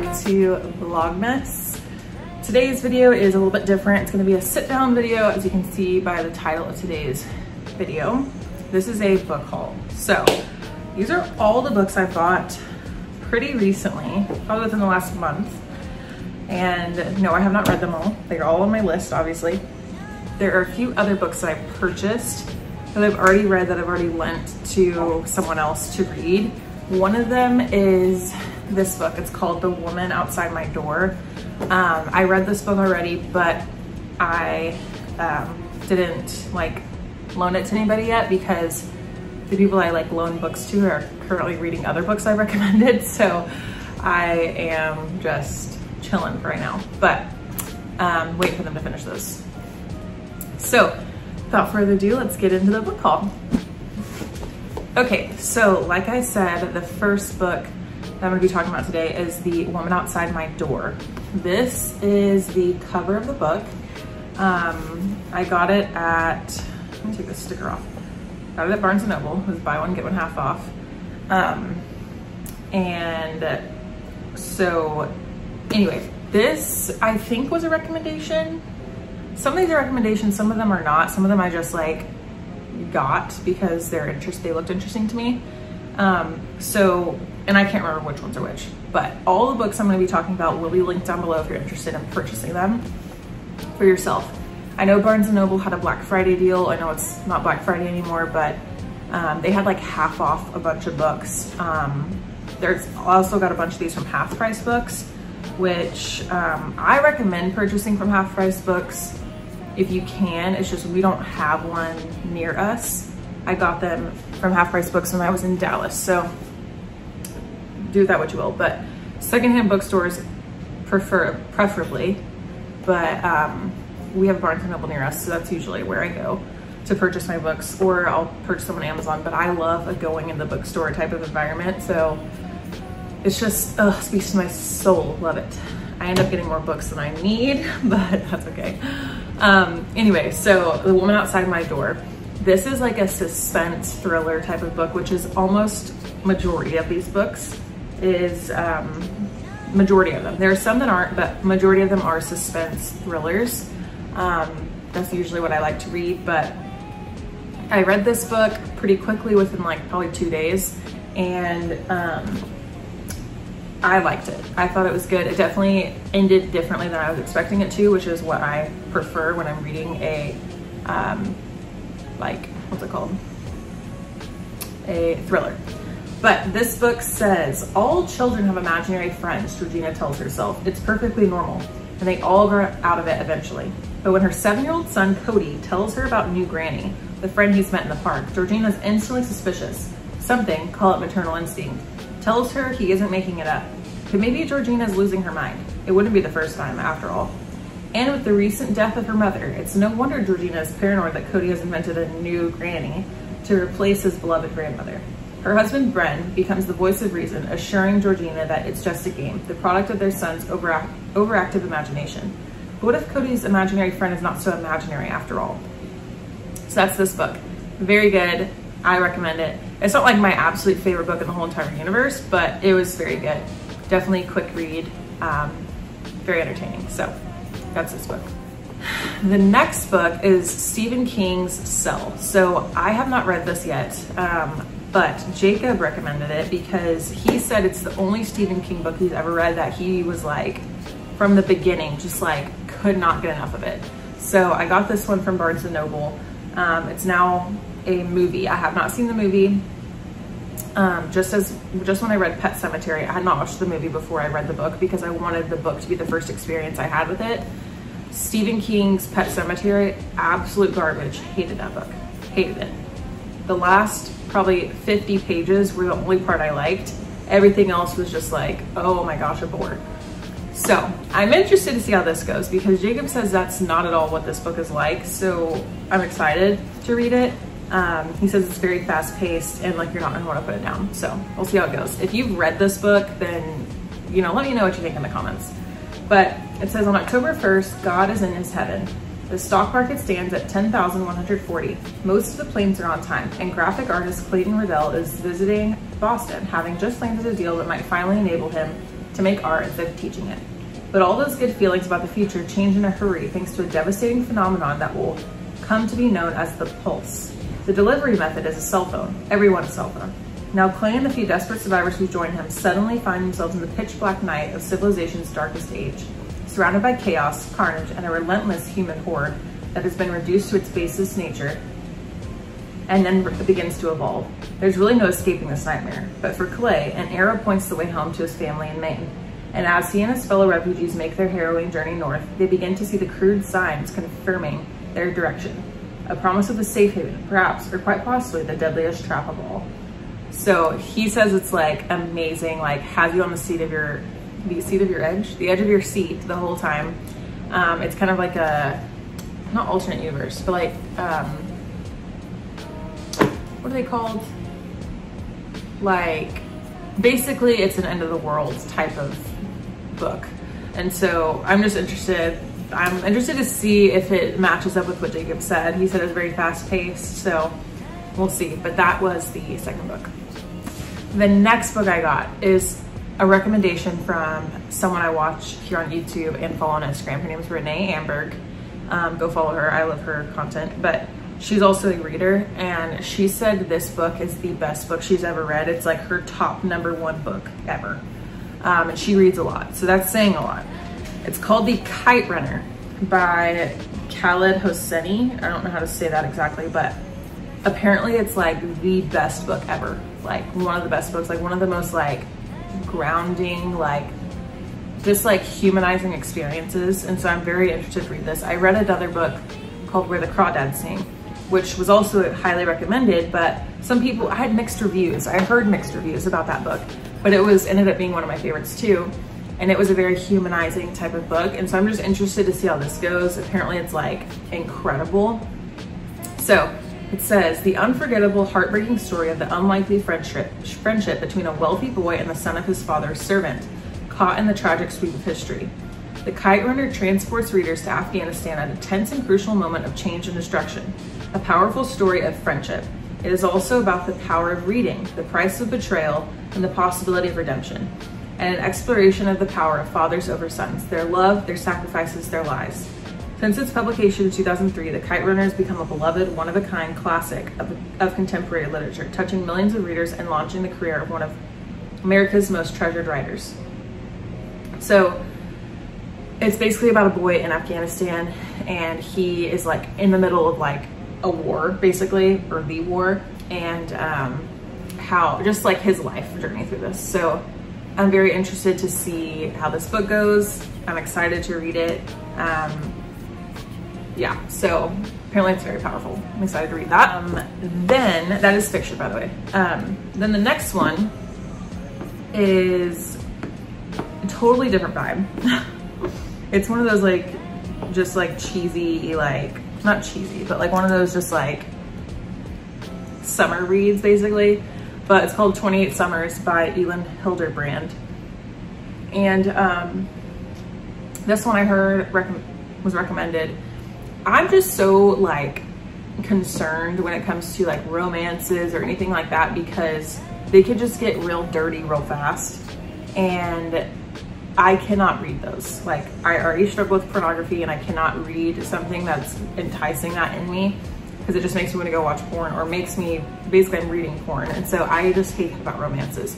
back to Vlogmas. Today's video is a little bit different. It's going to be a sit down video, as you can see by the title of today's video. This is a book haul. So these are all the books I've bought pretty recently, probably within the last month. And no, I have not read them all. They're all on my list, obviously. There are a few other books that I've purchased that I've already read that I've already lent to someone else to read. One of them is this book. It's called The Woman Outside My Door. I read this book already, but I didn't loan it to anybody yet because the people I loan books to are currently reading other books I recommended. So I am just chilling right now, but wait for them to finish those. So without further ado, let's get into the book haul. Okay, so like I said, the first book that I'm gonna be talking about today is The Woman Outside My Door. This is the cover of the book. I got it at, let me take this sticker off. Got it at Barnes & Noble. It was buy one, get one half off. And so anyway, this I think was a recommendation. Some of these are recommendations, some of them are not. Some of them I just got because they looked interesting to me. And I can't remember which ones are which, but all the books I'm going to be talking about will be linked down below if you're interested in purchasing them for yourself. I know Barnes & Noble had a Black Friday deal. I know it's not Black Friday anymore, but they had half off a bunch of books. There's also got a bunch of these from half price books, which I recommend purchasing from half price books if you can. It's just we don't have one near us. I got them from half price books when I was in Dallas, so do with that what you will. But secondhand bookstores preferably, but we have Barnes & Noble near us, so that's usually where I go to purchase my books, or I'll purchase them on Amazon. But I love a going in the bookstore type of environment, so it's just speaks to my soul. Love it. I end up getting more books than I need, but that's okay. Anyway, so The Woman Outside My Door. This is a suspense thriller type of book, which is almost majority of these books is majority of them. There are some that aren't, but majority of them are suspense thrillers. That's usually what I like to read, but I read this book pretty quickly within probably 2 days, and I liked it. I thought it was good. It definitely ended differently than I was expecting it to, which is what I prefer when I'm reading a, what's it called? A thriller. But this book says, all children have imaginary friends, Georgina tells herself. It's perfectly normal, and they all grow out of it eventually. But when her 7-year-old son, Cody, tells her about new Granny, the friend he's met in the park, Georgina's instantly suspicious. Something, call it maternal instinct, tells her he isn't making it up. But maybe Georgina's losing her mind. It wouldn't be the first time, after all. And with the recent death of her mother, it's no wonder Georgina is paranoid that Cody has invented a new Granny to replace his beloved grandmother. Her husband, Bren, becomes the voice of reason, assuring Georgina that it's just a game, the product of their son's overactive imagination. But what if Cody's imaginary friend is not so imaginary after all? So that's this book. Very good. I recommend it. It's not my absolute favorite book in the whole entire universe, but it was very good. Definitely a quick read, very entertaining. So that's this book. The next book is Stephen King's Cell. So I have not read this yet, but Jacob recommended it because he said it's the only Stephen King book he's ever read that he was from the beginning, just could not get enough of it. So I got this one from Barnes & Noble. It's now a movie. I have not seen the movie. Just when I read Pet Sematary, I had not watched the movie before I read the book because I wanted the book to be the first experience I had with it. Stephen King's Pet Sematary, absolute garbage. Hated that book. Hated it. The last probably 50 pages were the only part I liked. Everything else was just oh my gosh, a bore. So I'm interested to see how this goes because Jacob says that's not at all what this book is like. So I'm excited to read it. He says it's very fast paced and you're not gonna want to put it down. So we'll see how it goes. If you've read this book, then, let me know what you think in the comments. But it says on October 1st, God is in his heaven. The stock market stands at 10,140. Most of the planes are on time, and graphic artist Clayton Riddell is visiting Boston, having just landed a deal that might finally enable him to make art instead of teaching it. But all those good feelings about the future change in a hurry thanks to a devastating phenomenon that will come to be known as the pulse. The delivery method is a cell phone, everyone's cell phone. Now Clay and the few desperate survivors who join him suddenly find themselves in the pitch black night of civilization's darkest age, surrounded by chaos, carnage, and a relentless human horde that has been reduced to its basest nature and then begins to evolve. There's really no escaping this nightmare, but for Clay, an arrow points the way home to his family in Maine. And as he and his fellow refugees make their harrowing journey north, they begin to see the crude signs confirming their direction. A promise of a safe haven, perhaps, or quite possibly the deadliest trap of all. So he says it's like amazing, like has you on the edge of your seat the whole time. It's kind of like a, not alternate universe, but like, what are they called? Like, basically it's an end of the world type of book. And so I'm just interested. I'm interested to see if it matches up with what Jacob said. He said it was very fast paced, so we'll see. But that was the second book. The next book I got is a recommendation from someone I watch here on YouTube and follow on Instagram. Her name is Renee Amberg. Go follow her. I love her content, but she's also a reader, and she said this book is the best book she's ever read. It's like her top #1 book ever. And she reads a lot, so that's saying a lot. It's called The Kite Runner by Khaled Hosseini. I don't know how to say that exactly, but apparently it's like the best book ever. Like one of the best books, like one of the most like grounding, like just like humanizing experiences. And so I'm very interested to read this. I read another book called Where the Crawdads Sing, which was also highly recommended, but some people, I had mixed reviews. I heard mixed reviews about that book, but it ended up being one of my favorites too. And it was a very humanizing type of book. And so I'm just interested to see how this goes. Apparently it's like incredible. So it says, the unforgettable, heartbreaking story of the unlikely friendship between a wealthy boy and the son of his father's servant, caught in the tragic sweep of history. The Kite Runner transports readers to Afghanistan at a tense and crucial moment of change and destruction. A powerful story of friendship. It is also about the power of reading, the price of betrayal, and the possibility of redemption, and an exploration of the power of fathers over sons, their love, their sacrifices, their lives. Since its publication in 2003, The Kite Runner has become a beloved, one-of-a-kind classic of contemporary literature, touching millions of readers and launching the career of one of America's most treasured writers. So it's basically about a boy in Afghanistan, and he is like in the middle of like a war, basically, or the war, and how just like his life journey through this. So I'm very interested to see how this book goes. I'm excited to read it. Yeah, so apparently it's very powerful. I'm excited to read that. Then, that is fiction, by the way. Then the next one is a totally different vibe. It's one of those like, just like cheesy, like, not cheesy, but like one of those just like summer reads basically. But it's called 28 Summers by Elin Hilderbrand. And this one I heard was recommended. I'm just so like concerned when it comes to like romances or anything like that, because they could just get real dirty real fast, and I cannot read those. Like, I already struggle with pornography, and I cannot read something that's enticing that in me, because it just makes me want to go watch porn, or makes me, basically I'm reading porn. And so I just hate about romances.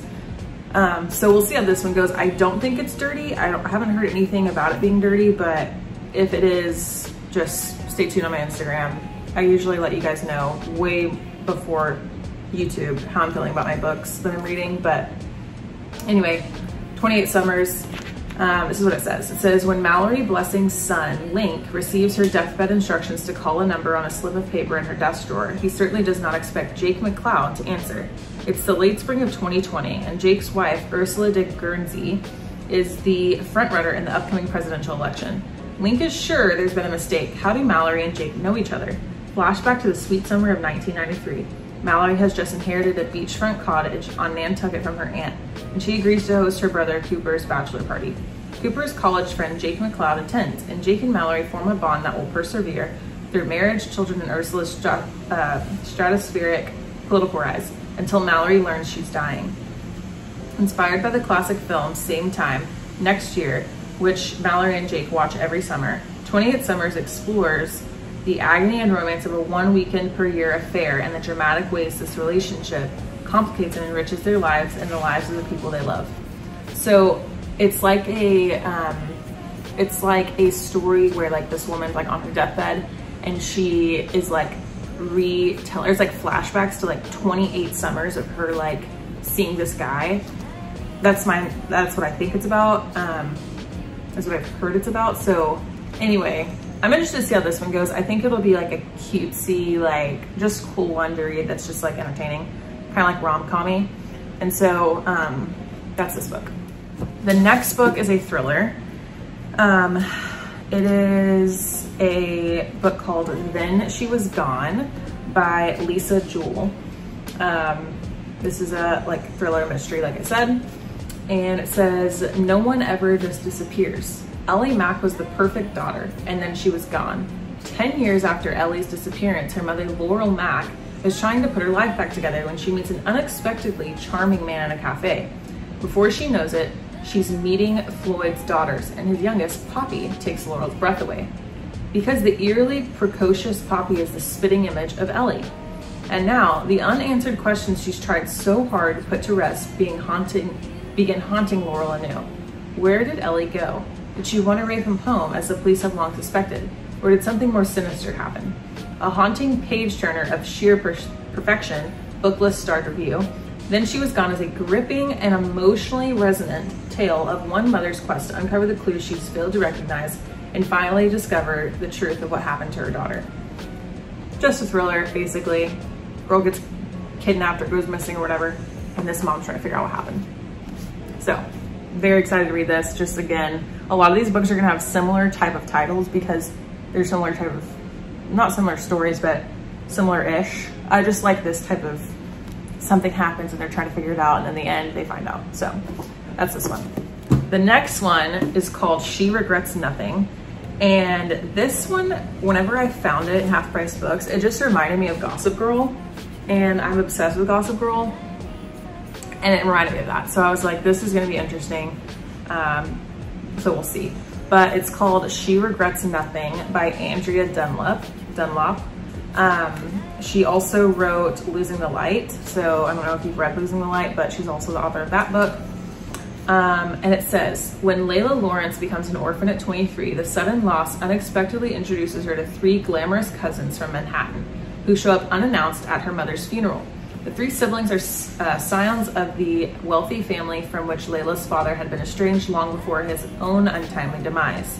So we'll see how this one goes. I don't think it's dirty. I haven't heard anything about it being dirty, but if it is, just stay tuned on my Instagram. I usually let you guys know way before YouTube how I'm feeling about my books that I'm reading. But anyway, 28 Summers, this is what it says. It says, when Mallory Blessing's son, Link, receives her deathbed instructions to call a number on a slip of paper in her desk drawer, he certainly does not expect Jake McLeod to answer. It's the late spring of 2020, and Jake's wife, Ursula de Guernsey, is the frontrunner in the upcoming presidential election. Link is sure there's been a mistake. How do Mallory and Jake know each other? Flashback to the sweet summer of 1993. Mallory has just inherited a beachfront cottage on Nantucket from her aunt, and she agrees to host her brother Cooper's bachelor party. Cooper's college friend Jake McLeod attends, and Jake and Mallory form a bond that will persevere through marriage, children, and Ursula's stratospheric political rise, until Mallory learns she's dying. Inspired by the classic film Same Time Next Year, which Mallory and Jake watch every summer, 28 Summers explores the agony and romance of a one weekend per year affair and the dramatic ways this relationship complicates and enriches their lives and the lives of the people they love. So it's like a story where like this woman's like on her deathbed and she is like there's like flashbacks to like 28 summers of her like seeing this guy. That's what I think it's about. That's what I've heard it's about. So anyway, I'm interested to see how this one goes. I think it'll be like a cutesy, like just cool one to read that's just like entertaining, kind of like rom-com-y. And so that's this book. The next book is a thriller. It is a book called Then She Was Gone by Lisa Jewell. This is a like thriller mystery, like I said. And it says, no one ever just disappears. Ellie Mack was the perfect daughter, and then she was gone. 10 years after Ellie's disappearance, her mother, Laurel Mack, is trying to put her life back together when she meets an unexpectedly charming man in a cafe. Before she knows it, she's meeting Floyd's daughters, and his youngest, Poppy, takes Laurel's breath away. Because the eerily precocious Poppy is the spitting image of Ellie. And now, the unanswered questions she's tried so hard to put to rest begin haunting Laurel anew. Where did Ellie go? Did she run away from home, as the police have long suspected? Or did something more sinister happen? A haunting page-turner of sheer perfection, Booklist starred review. Then She Was Gone is a gripping and emotionally resonant tale of one mother's quest to uncover the clues she's failed to recognize and finally discover the truth of what happened to her daughter. Just a thriller, basically. Girl gets kidnapped or goes missing or whatever, and this mom's trying to figure out what happened. So, very excited to read this. Just again, a lot of these books are gonna have similar type of titles because they're similar type of, not similar stories, but similar-ish. I just like this type of something happens and they're trying to figure it out and in the end they find out. So that's this one. The next one is called She Regrets Nothing. And this one, whenever I found it in Half Price Books, it just reminded me of Gossip Girl. And I'm obsessed with Gossip Girl. And it reminded me of that. So I was like, this is gonna be interesting. So we'll see. But it's called She Regrets Nothing by Andrea Dunlop. She also wrote Losing the Light. So I don't know if you've read Losing the Light, but she's also the author of that book. And it says, when Layla Lawrence becomes an orphan at 23, the sudden loss unexpectedly introduces her to 3 glamorous cousins from Manhattan who show up unannounced at her mother's funeral. The 3 siblings are scions of the wealthy family from which Layla's father had been estranged long before his own untimely demise.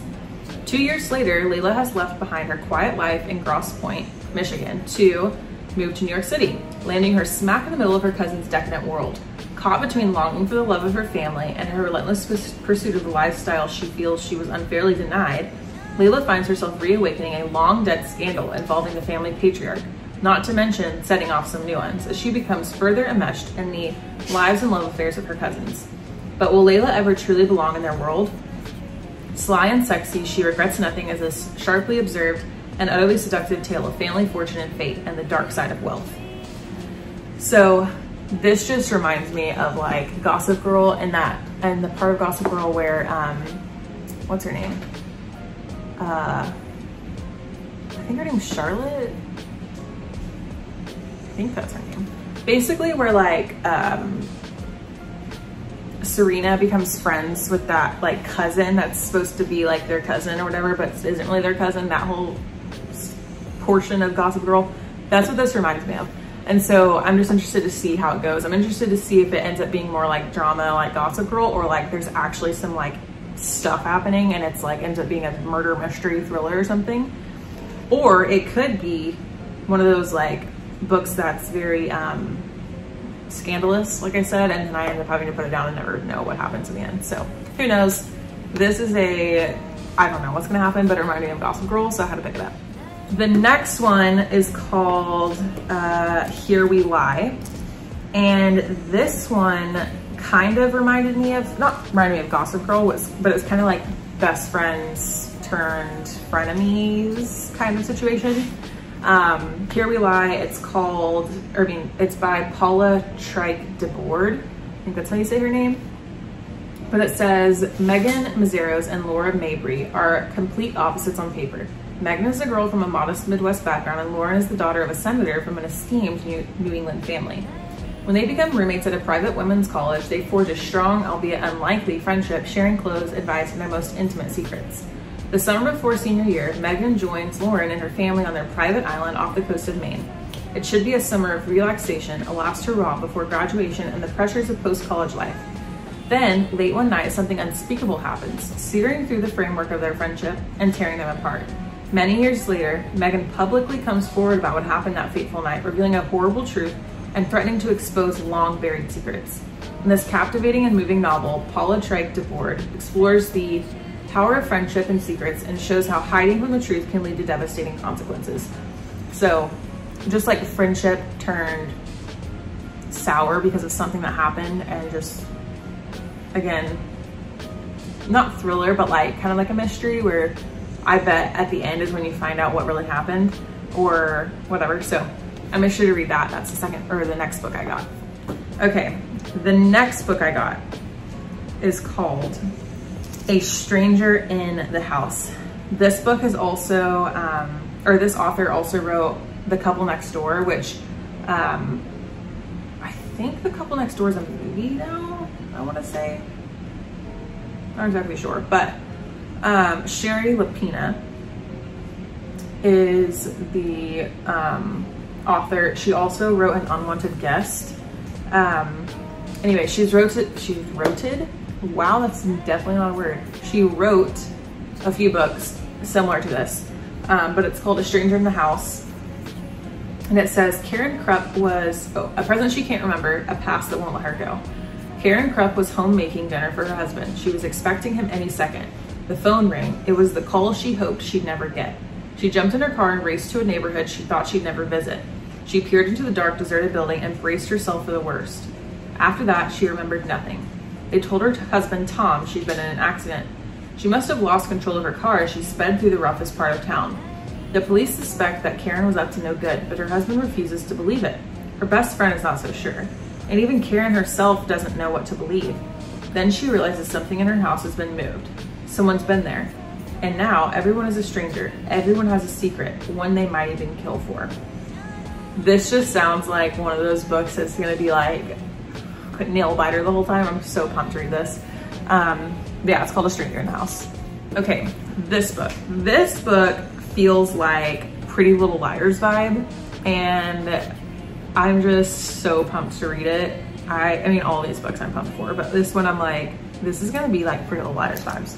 2 years later, Layla has left behind her quiet life in Grosse Pointe, Michigan, to move to New York City, landing her smack in the middle of her cousin's decadent world. Caught between longing for the love of her family and her relentless pursuit of the lifestyle she feels she was unfairly denied, Layla finds herself reawakening a long-dead scandal involving the family patriarch, not to mention setting off some new ones, as she becomes further enmeshed in the lives and love affairs of her cousins. But will Layla ever truly belong in their world? Sly and sexy, She Regrets Nothing is a sharply observed and utterly seductive tale of family, fortune, and fate, and the dark side of wealth. So this just reminds me of like Gossip Girl and the part of Gossip Girl where, what's her name? I think her name's Charlotte. I think that's her name. Basically where like, Serena becomes friends with that like cousin that's supposed to be like their cousin or whatever, but isn't really their cousin, that whole portion of Gossip Girl. That's what this reminds me of. And so I'm just interested to see how it goes. I'm interested to see if it ends up being more like drama like Gossip Girl, or like there's actually some like stuff happening and it's like ends up being a murder mystery thriller or something. Or it could be one of those like books that's very scandalous, like I said, and then I end up having to put it down and never know what happens in the end. So who knows? This is I don't know what's gonna happen, but it reminded me of Gossip Girl, so I had to pick it up. The next one is called Here We Lie. And this one kind of reminded me of, not reminded me of Gossip Girl, but it's kind of like best friends turned frenemies kind of situation. Here We Lie, it's by Paula Trike DeBoard, think that's how you say her name. But it says, Megan Mazzeros and Laura Mabry are complete opposites on paper. Megan is a girl from a modest Midwest background, and Lauren is the daughter of a senator from an esteemed New England family. When they become roommates at a private women's college, they forge a strong, albeit unlikely, friendship, sharing clothes, advice, and their most intimate secrets. The summer before senior year, Megan joins Lauren and her family on their private island off the coast of Maine. It should be a summer of relaxation, a last hurrah before graduation and the pressures of post-college life. Then, late one night, something unspeakable happens, searing through the framework of their friendship and tearing them apart. Many years later, Megan publicly comes forward about what happened that fateful night, revealing a horrible truth and threatening to expose long-buried secrets. In this captivating and moving novel, Paula Trike DeBoard explores the power of friendship and secrets and shows how hiding from the truth can lead to devastating consequences. So, just like friendship turned sour because of something that happened, and just, again, not thriller, but like kind of like a mystery where I bet at the end is when you find out what really happened or whatever. So I'm gonna sure to read that. That's the next book I got. Okay, the next book I got is called A Stranger in the House. This book is also, this author also wrote The Couple Next Door, which I think The Couple Next Door is a movie now, I wanna say. Not exactly sure, but Sherry Lapina is the author. She also wrote An Unwanted Guest. Anyway, she's wrote, wow, that's definitely not a word. She wrote a few books similar to this, but it's called A Stranger in the House. And it says, Karen Krupp was, a present she can't remember, a past that won't let her go. Karen Krupp was home making dinner for her husband. She was expecting him any second. The phone rang. It was the call she hoped she'd never get. She jumped in her car and raced to a neighborhood she thought she'd never visit. She peered into the dark, deserted building and braced herself for the worst. After that, she remembered nothing. They told her husband, Tom, she'd been in an accident. She must have lost control of her car as she sped through the roughest part of town. The police suspect that Karen was up to no good, but her husband refuses to believe it. Her best friend is not so sure. And even Karen herself doesn't know what to believe. Then she realizes something in her house has been moved. Someone's been there. And now everyone is a stranger. Everyone has a secret, one they might even kill for. This just sounds like one of those books that's gonna be like nail biter the whole time. I'm so pumped to read this. Yeah, it's called A Stranger in the House. Okay, this book. This book feels like Pretty Little Liars vibe, and I'm just so pumped to read it. I mean, all these books I'm pumped for, but this one I'm like, this is gonna be like Pretty Little Liars vibes.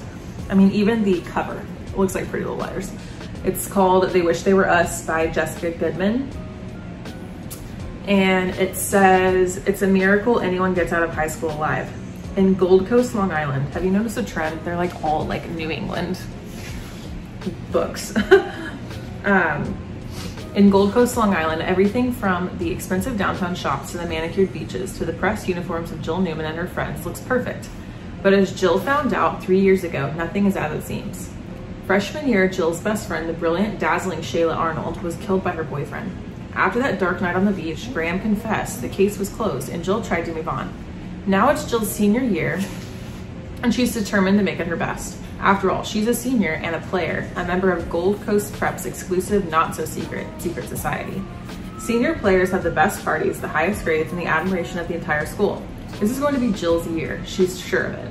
I mean, even the cover looks like Pretty Little Liars. It's called They Wish They Were Us by Jessica Goodman. And it says, it's a miracle anyone gets out of high school alive. In Gold Coast, Long Island, have you noticed a trend? They're like all like New England books. In Gold Coast, Long Island, everything from the expensive downtown shops to the manicured beaches to the pressed uniforms of Jill Newman and her friends looks perfect. But as Jill found out 3 years ago, nothing is as it seems. Freshman year, Jill's best friend, the brilliant, dazzling Shayla Arnold, was killed by her boyfriend. After that dark night on the beach, Graham confessed, the case was closed, and Jill tried to move on. Now it's Jill's senior year, and she's determined to make it her best. After all, she's a senior and a player, a member of Gold Coast Prep's exclusive not-so-secret society. Senior players have the best parties, the highest grades, and the admiration of the entire school. This is going to be Jill's year, she's sure of it.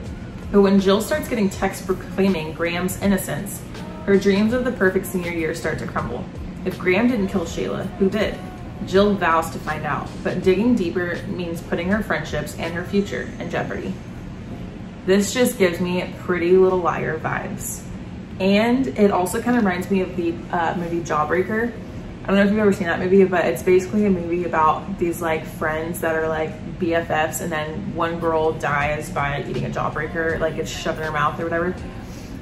But when Jill starts getting texts proclaiming Graham's innocence, her dreams of the perfect senior year start to crumble. If Graham didn't kill Shayla, who did? Jill vows to find out, but digging deeper means putting her friendships and her future in jeopardy. This just gives me Pretty Little Liar vibes. And it also kind of reminds me of the movie Jawbreaker. I don't know if you've ever seen that movie, but it's basically a movie about these like friends that are like BFFs, and then one girl dies by eating a jawbreaker, like it's shoved in her mouth or whatever.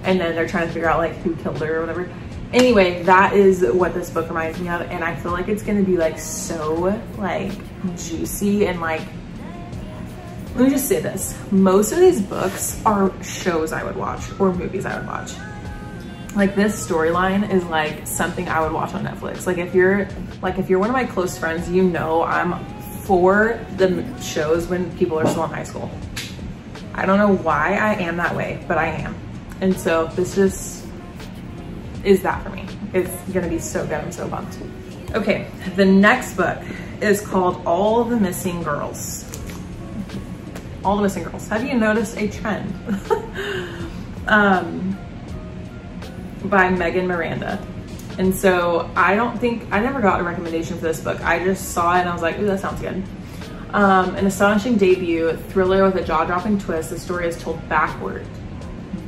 And then they're trying to figure out like who killed her or whatever. Anyway, that is what this book reminds me of, and I feel like it's gonna be like so like juicy and like, let me just say this. Most of these books are shows I would watch or movies I would watch. Like this storyline is like something I would watch on Netflix. Like if you're one of my close friends, you know I'm for the shows when people are still in high school. I don't know why I am that way, but I am. And so this just is that for me. It's gonna be so good, I'm so pumped. Okay, the next book is called All the Missing Girls. All the Missing Girls. Have you noticed a trend? By Megan Miranda. And so I never got a recommendation for this book. I just saw it and I was like, ooh, that sounds good. An astonishing debut, thriller with a jaw-dropping twist. The story is told backward.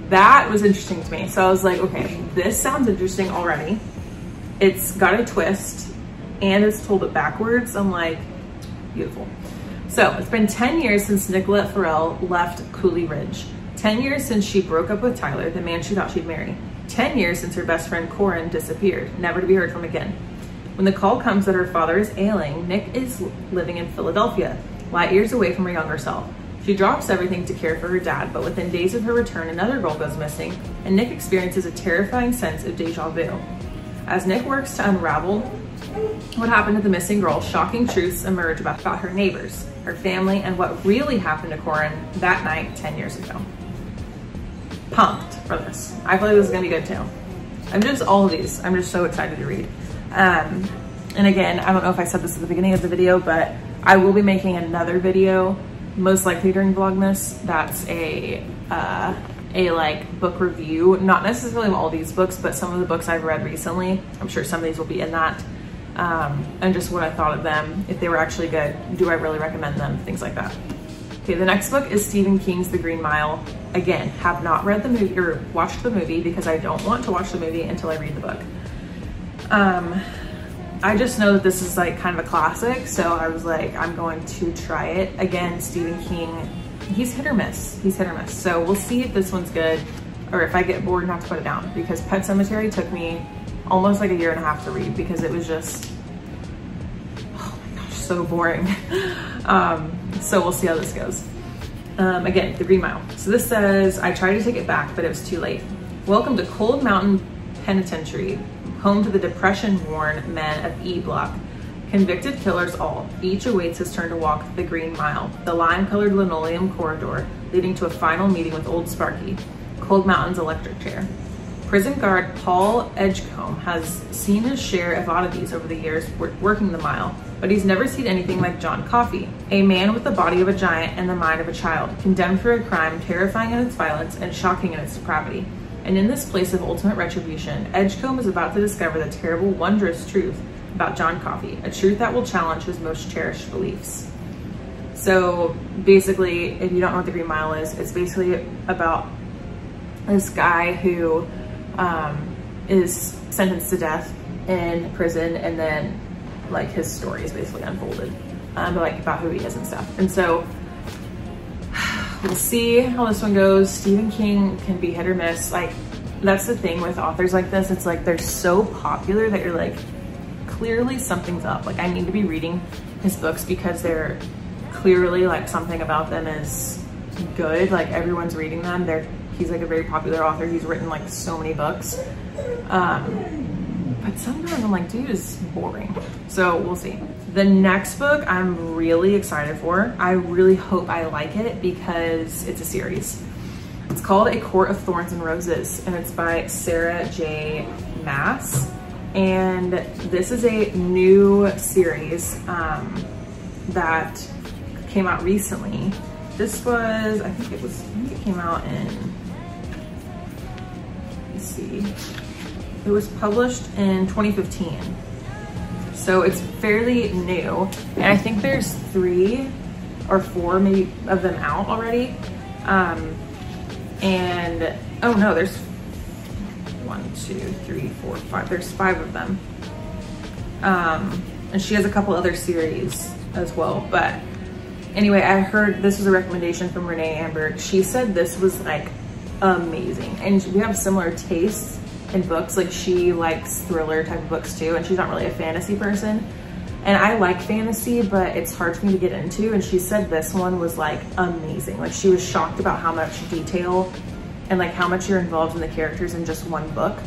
That was interesting to me. So I was like, okay, this sounds interesting already. It's got a twist and it's told it backwards. I'm like, beautiful. So it's been 10 years since Nicolette Farrell left Cooley Ridge. 10 years since she broke up with Tyler, the man she thought she'd marry. 10 years since her best friend Corin disappeared, never to be heard from again. When the call comes that her father is ailing, Nick is living in Philadelphia, light years away from her younger self. She drops everything to care for her dad, but within days of her return, another girl goes missing, and Nick experiences a terrifying sense of deja vu. As Nick works to unravel what happened to the missing girl, shocking truths emerge about her neighbors, her family, and what really happened to Corin that night 10 years ago. Pumped for this. I feel like this is gonna be good too. I'm just so excited to read. And again, I don't know if I said this at the beginning of the video, but I will be making another video, most likely during Vlogmas. That's a like book review, not necessarily of all these books, but some of the books I've read recently. I'm sure some of these will be in that. And just what I thought of them, if they were actually good, do I really recommend them, things like that. Okay, the next book is Stephen King's The Green Mile. Again, have not read the movie or watched the movie because I don't want to watch the movie until I read the book. I just know that this is like kind of a classic, so I was like, I'm going to try it. Again, Stephen King, he's hit or miss. He's hit or miss. So we'll see if this one's good or if I get bored and have to put it down, because Pet Sematary took me almost like a year and a half to read because it was just, oh my gosh, so boring. So we'll see how this goes. Again, The Green Mile. So this says, I tried to take it back, but it was too late. Welcome to Cold Mountain Penitentiary, home to the depression-worn men of E Block. Convicted killers all, each awaits his turn to walk the Green Mile, the lime-colored linoleum corridor leading to a final meeting with Old Sparky, Cold Mountain's electric chair. Prison guard Paul Edgecombe has seen his share of oddities over the years working the mile, but he's never seen anything like John Coffey, a man with the body of a giant and the mind of a child, condemned for a crime terrifying in its violence and shocking in its depravity. And in this place of ultimate retribution, Edgecombe is about to discover the terrible, wondrous truth about John Coffey, a truth that will challenge his most cherished beliefs. So basically, if you don't know what The Green Mile is, it's basically about this guy who is sentenced to death in prison, and then like his story is basically unfolded, but like about who he is and stuff. And so we'll see how this one goes. Stephen King can be hit or miss. Like, that's the thing with authors like this. It's like they're so popular that you're like, clearly something's up. Like, I need to be reading his books because they're clearly like something about them is good. Like, everyone's reading them. He's like a very popular author. He's written like so many books. But sometimes I'm like, dude, is boring. So we'll see. The next book I'm really excited for. I really hope I like it because it's a series. It's called A Court of Thorns and Roses, and it's by Sarah J. Maas. And this is a new series that came out recently. This was, I think it came out in, let's see. It was published in 2015. So it's fairly new. And I think there's 3 or 4 maybe of them out already. And, oh no, there's 1, 2, 3, 4, 5. There's 5 of them. And she has a couple other series as well. But anyway, I heard this was a recommendation from Renee Amberg. She said this was like amazing. And we have similar tastes in books. Like, she likes thriller type of books too, and she's not really a fantasy person. And I like fantasy, but it's hard for me to get into. And she said this one was like amazing. Like, she was shocked about how much detail and like how much you're involved in the characters in just one book.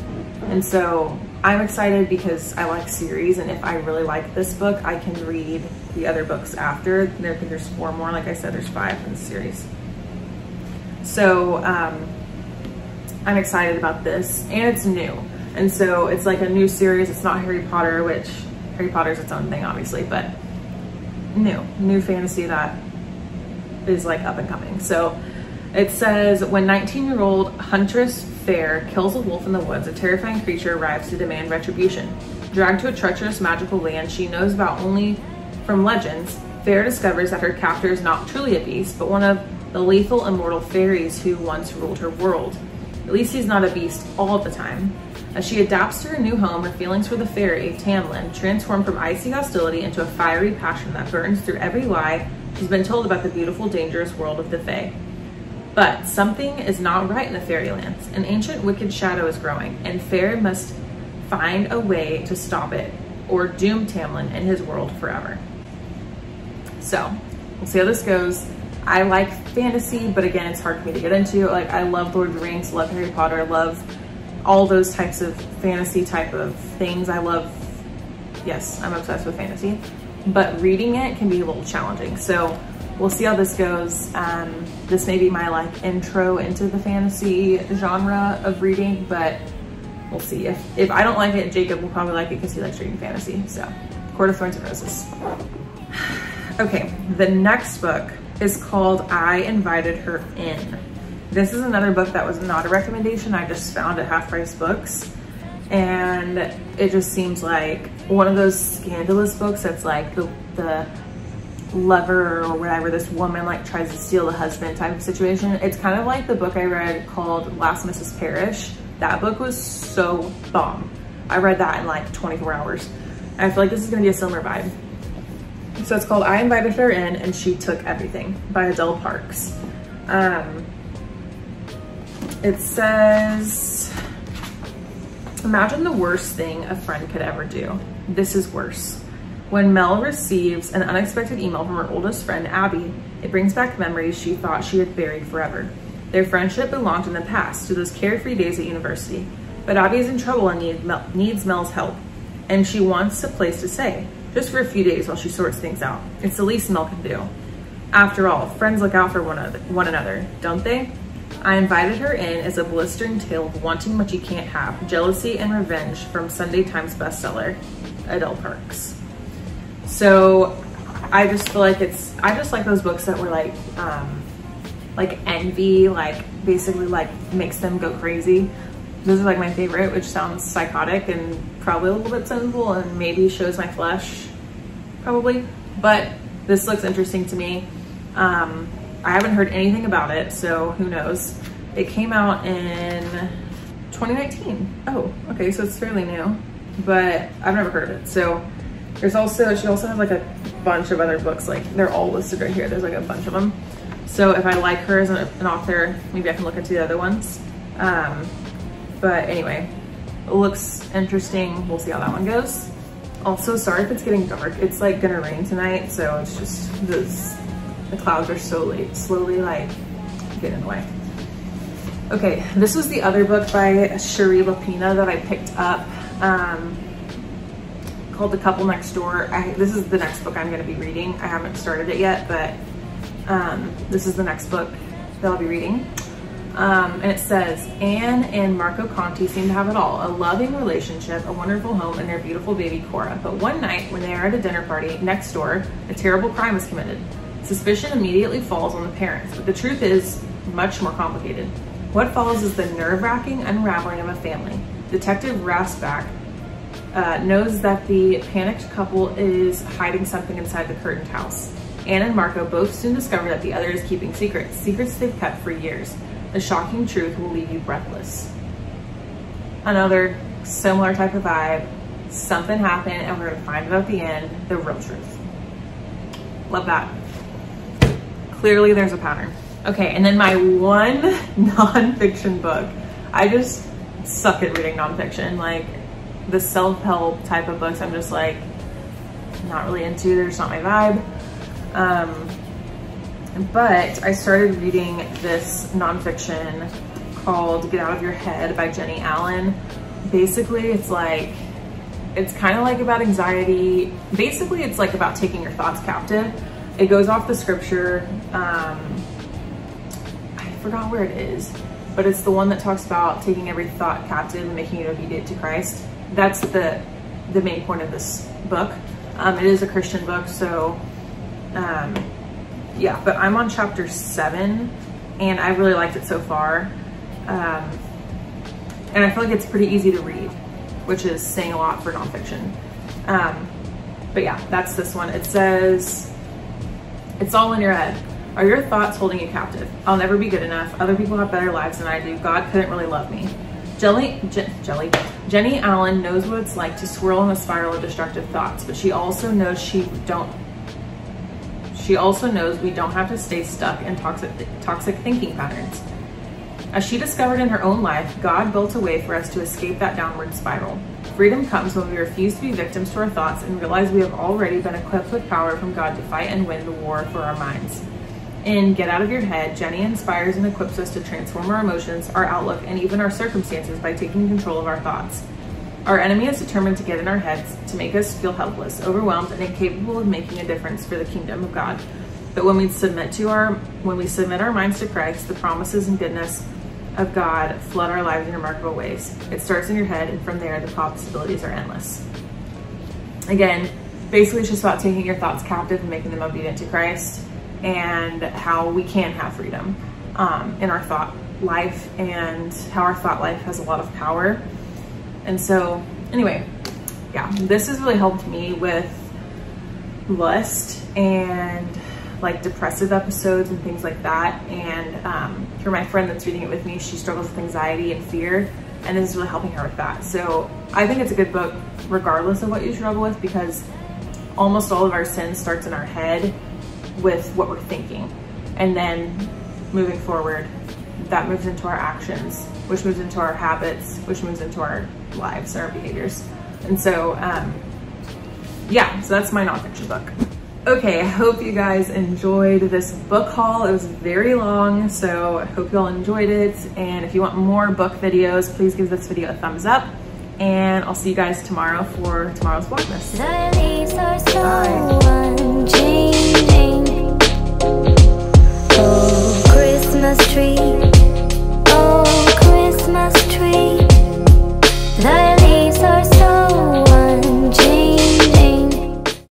And so I'm excited because I like series, and if I really like this book, I can read the other books after. There's 4 more, like I said, there's 5 in the series. So I'm excited about this, and it's new. And so it's like a new series. It's not Harry Potter, which Harry Potter's its own thing, obviously, but new fantasy that is like up and coming. So it says, when 19-year-old Huntress Fair kills a wolf in the woods, a terrifying creature arrives to demand retribution. Dragged to a treacherous magical land she knows about only from legends, Fair discovers that her captor is not truly a beast, but one of the lethal immortal fairies who once ruled her world. At least he's not a beast all the time. As she adapts to her new home, her feelings for the fairy, Tamlin, transform from icy hostility into a fiery passion that burns through every lie she's been told about the beautiful, dangerous world of the Fae. But something is not right in the fairylands. An ancient wicked shadow is growing, and Fair must find a way to stop it or doom Tamlin and his world forever. So we'll see how this goes. I like fantasy, but again, it's hard for me to get into. Like, I love Lord of the Rings, love Harry Potter, love all those types of fantasy type of things. Yes, I'm obsessed with fantasy, but reading it can be a little challenging. So we'll see how this goes. This may be my like intro into the fantasy genre of reading, but we'll see. If I don't like it, Jacob will probably like it because he likes reading fantasy. So Court of Thorns and Roses. Okay, the next book is called I Invited Her In. This is another book that was not a recommendation. I just found at Half Price Books, and it just seems like one of those scandalous books that's like the lover or whatever, this woman like tries to steal the husband type of situation. It's kind of like the book I read called Last Mrs. Parrish. That book was so bomb. I read that in like 24 hours. And I feel like this is gonna be a similar vibe. So it's called I Invited Her In and She Took Everything by Adele Parks. It says, imagine the worst thing a friend could ever do. This is worse. When Mel receives an unexpected email from her oldest friend, Abby, it brings back memories she thought she had buried forever. Their friendship belonged in the past, to those carefree days at university. But Abby is in trouble and needs Mel's help. And she wants a place to stay, just for a few days while she sorts things out. It's the least Mel can do. After all, friends look out for one another, don't they? I Invited Her In is a blistering tale of wanting what you can't have, jealousy and revenge from Sunday Times bestseller, Adele Parks. So I just feel like I just like those books that were like envy, like basically like makes them go crazy. Those are like my favorite, which sounds psychotic and probably a little bit sinful and maybe shows my flesh, probably. But this looks interesting to me. I haven't heard anything about it, so who knows. It came out in 2019. Oh, okay, so it's fairly new, but I've never heard of it. So she also has like a bunch of other books, like they're all listed right here. There's like a bunch of them. So if I like her as an author, maybe I can look into the other ones. But anyway, it looks interesting. We'll see how that one goes. Also, sorry if it's getting dark. It's like gonna rain tonight, so it's just the clouds are slowly like getting in the way. Okay, this was the other book by Cherie Lapina that I picked up, called The Couple Next Door. This is the next book I'm gonna be reading. I haven't started it yet, but this is the next book that I'll be reading. And it says, Anne and Marco Conti seem to have it all, a loving relationship, a wonderful home, and their beautiful baby Cora. But one night when they are at a dinner party next door, a terrible crime is committed. Suspicion immediately falls on the parents, but the truth is much more complicated. What follows is the nerve-wracking unraveling of a family. Detective Rasbach knows that the panicked couple is hiding something inside the curtained house. Anne and Marco both soon discover that the other is keeping secrets they've kept for years. The shocking truth will leave you breathless. Another similar type of vibe. Something happened and we're gonna find out at the end the real truth. Love that. Clearly there's a pattern. Okay, and then my one nonfiction book. I just suck at reading nonfiction. Like the self-help type of books, I'm just like not really into. They're just not my vibe. But I started reading this nonfiction called Get Out of Your Head by Jenny Allen. basically it's kind of like about anxiety. Basically it's like about taking your thoughts captive. It goes off the scripture. I forgot where it is, but it's the one that talks about taking every thought captive and making it obedient to Christ. That's the main point of this book. It is a Christian book, so yeah, but I'm on chapter 7 and I really liked it so far. And I feel like it's pretty easy to read, which is saying a lot for nonfiction. But yeah, that's this one. It says, it's all in your head. Are your thoughts holding you captive? I'll never be good enough. Other people have better lives than I do. God couldn't really love me. Jenny Allen knows what it's like to swirl in a spiral of destructive thoughts, but she also knows we don't have to stay stuck in toxic thinking patterns. As she discovered in her own life, God built a way for us to escape that downward spiral. Freedom comes when we refuse to be victims to our thoughts and realize we have already been equipped with power from God to fight and win the war for our minds. In Get Out of Your Head, Jenny inspires and equips us to transform our emotions, our outlook, and even our circumstances by taking control of our thoughts. Our enemy is determined to get in our heads to make us feel helpless, overwhelmed, and incapable of making a difference for the kingdom of God. But when we submit our minds to Christ, the promises and goodness of God flood our lives in remarkable ways. It starts in your head, and from there, the possibilities are endless. Again, basically it's just about taking your thoughts captive and making them obedient to Christ, and how we can have freedom in our thought life, and how our thought life has a lot of power. And so anyway, yeah, this has really helped me with lust and like depressive episodes and things like that. And for my friend that's reading it with me, she struggles with anxiety and fear, and this is really helping her with that. So I think it's a good book regardless of what you struggle with, because almost all of our sin starts in our head with what we're thinking, and then moving forward, that moves into our actions, which moves into our habits, which moves into our lives and our behaviors. And so yeah, so that's my nonfiction book. Okay, I hope you guys enjoyed this book haul. It was very long, so I hope you all enjoyed it. And if you want more book videos, please give this video a thumbs up, and I'll see you guys tomorrow for tomorrow's Vlogmas. Bye.